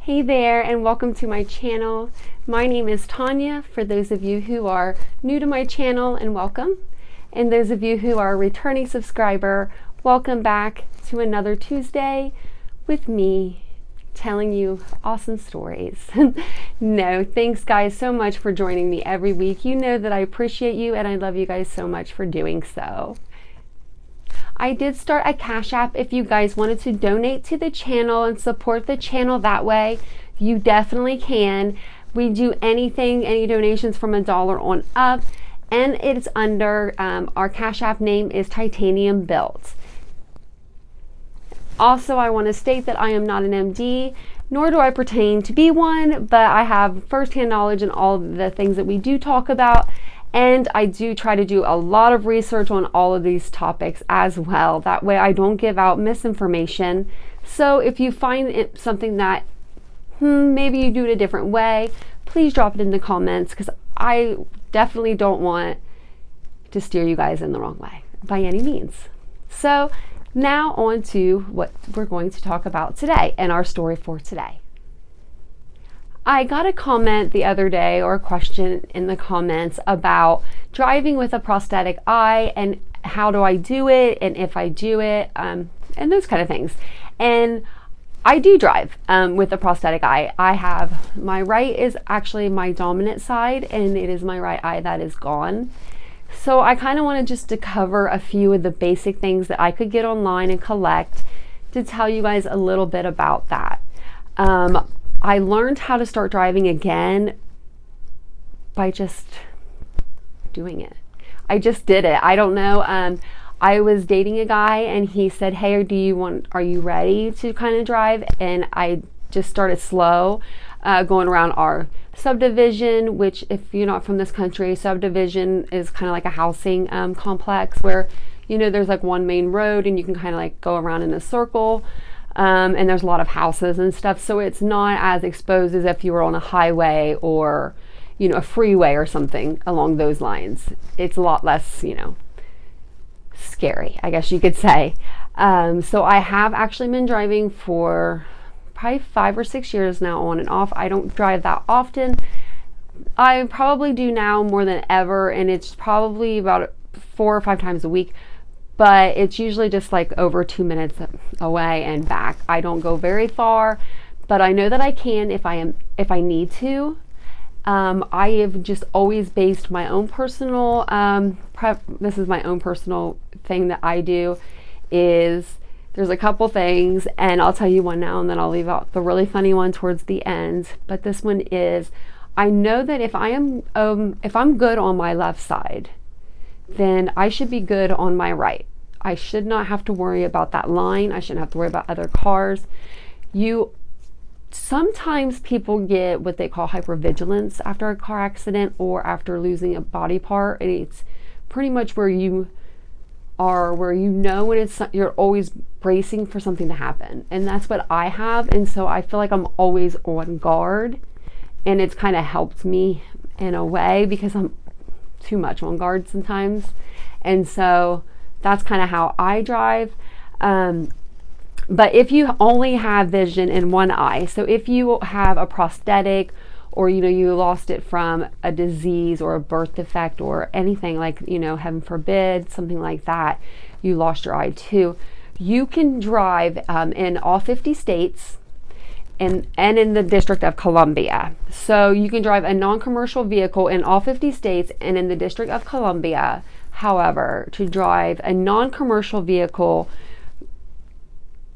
Hey there, and welcome to my channel. My name is Tanya, for those of you who are new to my channel, and welcome. And those of you who are a returning subscriber, welcome back to another Tuesday with me telling you awesome stories. No, thanks guys so much for joining me every week. You know that I appreciate you and I love you guys so much for doing so. I did start a Cash App if you guys wanted to donate to the channel and support the channel that way. You definitely can. We do anything, any donations from $1 on up, and it's under, our Cash App name is 𝕨𝕚𝕚𝕚𝕚𝕚. Also, I want to state that I am not an MD, nor do I pertain to be one, but I have firsthand knowledge in all of the things that we do talk about. And I do try to do a lot of research on all of these topics as well. That way I don't give out misinformation. So if you find something that maybe you do it a different way, please drop it in the comments, because I definitely don't want to steer you guys in the wrong way by any means. So now on to what we're going to talk about today and our story for today. I got a comment the other day, or a question in the comments, about driving with a prosthetic eye and how do I do it, and if I do it, and those kind of things. And I do drive with a prosthetic eye. I have, my right is actually my dominant side, and it is my right eye that is gone. So I kind of wanted just to cover a few of the basic things that I could get online and collect to tell you guys a little bit about that. I learned how to start driving again by just doing it. I just did it. I don't know. I was dating a guy and he said, hey, are you ready to kind of drive? And I just started slow, going around our subdivision, which if you're not from this country, subdivision is kind of like a housing complex where, you know, there's like one main road and you can kind of like go around in a circle. And there's a lot of houses and stuff, so it's not as exposed as if you were on a highway or, you know, a freeway or something along those lines. It's a lot less, you know, scary, I guess you could say. So I have actually been driving for probably 5 or 6 years now, on and off. I don't drive that often. I probably do now more than ever, and it's probably about 4 or 5 times a week. But it's usually just like over 2 minutes away and back. I don't go very far, but I know that I can if I need to. I have just always based my own personal this is my own personal thing that I do. Is there's a couple things, and I'll tell you one now, and then I'll leave out the really funny one towards the end. But this one is, I know that if I'm good on my left side, then I should be good on my right. I should not have to worry about that line. I shouldn't have to worry about other cars. Sometimes people get what they call hypervigilance after a car accident or after losing a body part. And it's pretty much where you are, where you know when you're always bracing for something to happen. And that's what I have. And so I feel like I'm always on guard. And it's kind of helped me in a way, because I'm too much on guard sometimes. And so that's kind of how I drive. But if you only have vision in one eye, so if you have a prosthetic, or you know, you lost it from a disease or a birth defect or anything, like, you know, heaven forbid, something like that, you lost your eye too, you can drive in all 50 states and in the District of Columbia. So you can drive a non-commercial vehicle in all 50 states and in the District of Columbia. However, to drive a non-commercial vehicle,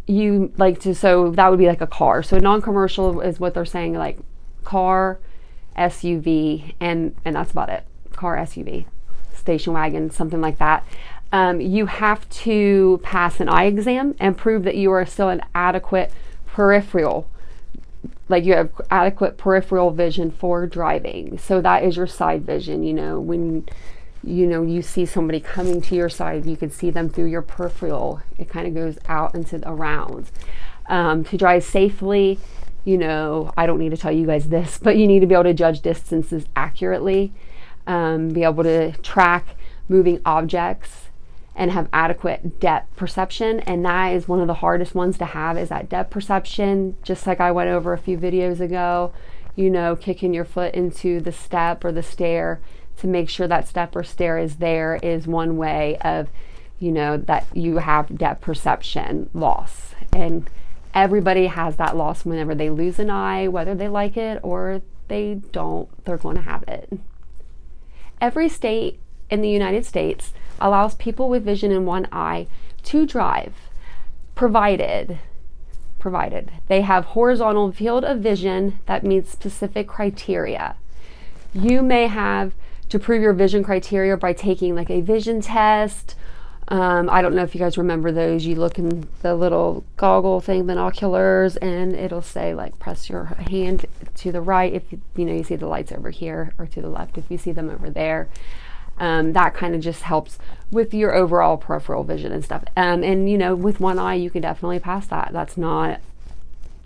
so that would be like a car. So non-commercial is what they're saying, like car, SUV, and that's about it. Car, SUV, station wagon, something like that. You have to pass an eye exam and prove that you are still an adequate peripheral, like you have adequate peripheral vision for driving. So that is your side vision. You know, when you see somebody coming to your side, you can see them through your peripheral. It kind of goes out into around. To drive safely, you know, I don't need to tell you guys this, but you need to be able to judge distances accurately, be able to track moving objects, and have adequate depth perception. And that is one of the hardest ones to have, is that depth perception. Just like I went over a few videos ago, you know, kicking your foot into the step or the stair to make sure that step or stair is there is one way of, you know, that you have depth perception loss. And everybody has that loss whenever they lose an eye, whether they like it or they don't, they're going to have it. Every state in the United States allows people with vision in one eye to drive, provided they have horizontal field of vision that meets specific criteria. You may have to prove your vision criteria by taking like a vision test. I don't know if you guys remember those. You look in the little goggle thing, binoculars, and it'll say like press your hand to the right if you know you see the lights over here, or to the left if you see them over there. That kind of just helps with your overall peripheral vision and stuff. And you know, with one eye you can definitely pass that. That's not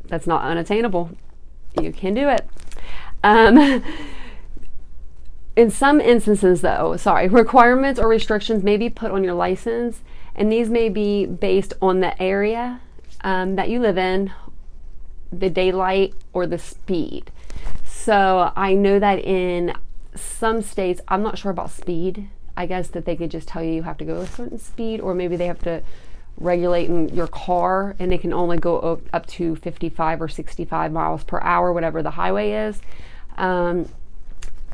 unattainable. You can do it. In some instances though, requirements or restrictions may be put on your license, and these may be based on the area that you live in, the daylight, or the speed. So I know that in some states, I'm not sure about speed. I guess that they could just tell you have to go a certain speed, or maybe they have to regulate in your car and it can only go up to 55 or 65 miles per hour, whatever the highway is.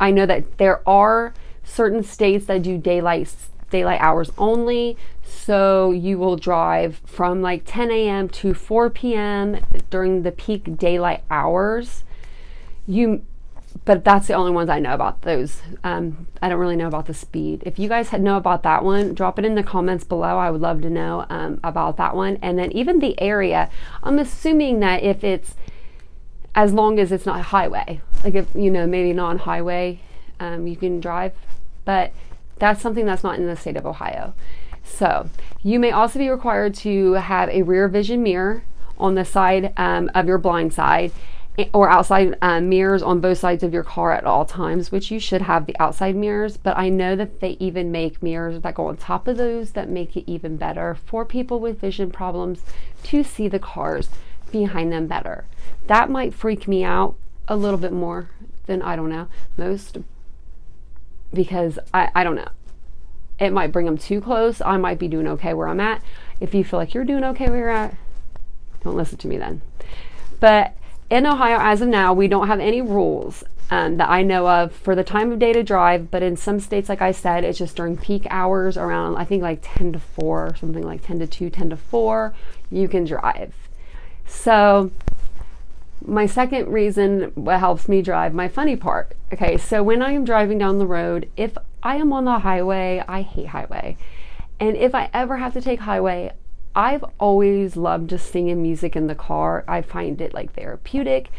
I know that there are certain states that do daylight hours only, so you will drive from like 10 a.m. to 4 p.m. during the peak daylight hours. But that's the only ones I know about those. I don't really know about the speed. If you guys know about that one, drop it in the comments below. I would love to know about that one. And then even the area, I'm assuming that if it's, as long as it's not highway, like if, you know, maybe non-highway, you can drive, but that's something that's not in the state of Ohio. So you may also be required to have a rear vision mirror on the side of your blind side, or outside mirrors on both sides of your car at all times, which you should have the outside mirrors, but I know that they even make mirrors that go on top of those that make it even better for people with vision problems to see the cars behind them better. That might freak me out a little bit more than, I don't know, most, because I don't know. It might bring them too close. I might be doing okay where I'm at. If you feel like you're doing okay where you're at, don't listen to me then. But in Ohio, as of now, we don't have any rules that I know of for the time of day to drive, but in some states, like I said, it's just during peak hours around, I think like 10 to 4, or something like 10 to 2, 10 to 4, you can drive. So my second reason what helps me drive, my funny part. Okay, so when I am driving down the road, if I am on the highway, I hate highway. And if I ever have to take highway, I've always loved just singing music in the car. I find it like therapeutic.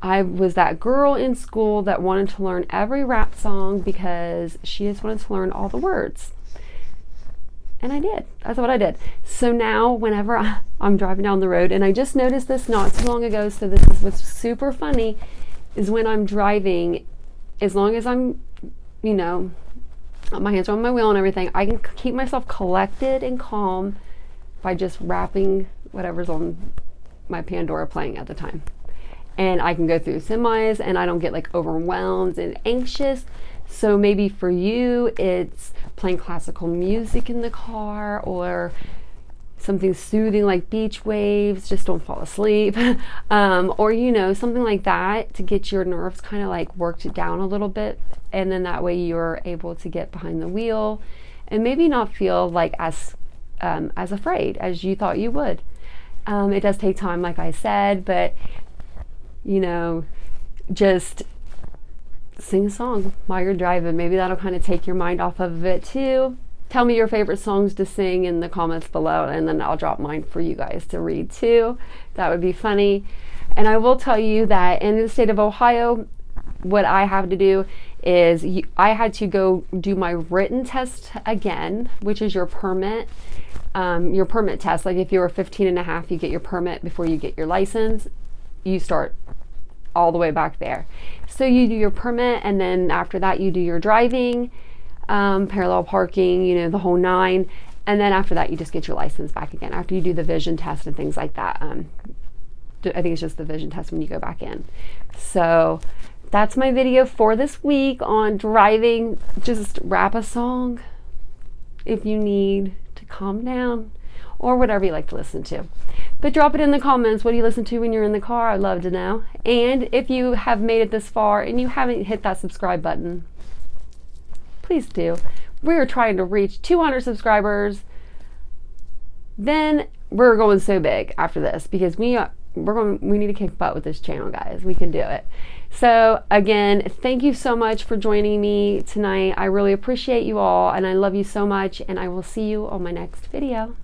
I was that girl in school that wanted to learn every rap song because she just wanted to learn all the words. And I did. That's what I did. So now whenever I'm driving down the road, and I just noticed this not too long ago, so this is what's super funny, is when I'm driving, as long as I'm, you know, my hands are on my wheel and everything, I can keep myself collected and calm by just rapping whatever's on my Pandora playing at the time. And I can go through semis and I don't get like overwhelmed and anxious. So maybe for you, it's playing classical music in the car, or something soothing like beach waves, just don't fall asleep. Or, you know, something like that to get your nerves kind of like worked down a little bit. And then that way you're able to get behind the wheel and maybe not feel like as afraid as you thought you would. It does take time, like I said, but you know, just sing a song while you're driving. Maybe that'll kind of take your mind off of it too. Tell me your favorite songs to sing in the comments below, and then I'll drop mine for you guys to read too. That would be funny. And I will tell you that in the state of Ohio, what I have to do is I had to go do my written test again, which is your permit test. Like if you were 15 and a half, you get your permit before you get your license. You start all the way back there. So you do your permit, and then after that you do your driving, parallel parking, you know, the whole nine. And then after that, you just get your license back again after you do the vision test and things like that. I think it's just the vision test when you go back in. So that's my video for this week on driving. Just rap a song if you need to calm down, or whatever you like to listen to. But drop it in the comments. What do you listen to when you're in the car? I'd love to know. And if you have made it this far and you haven't hit that subscribe button, please do. We are trying to reach 200 subscribers. Then we're going so big after this, because we need to kick butt with this channel, guys. We can do it. So again, thank you so much for joining me tonight. I really appreciate you all, and I love you so much, and I will see you on my next video.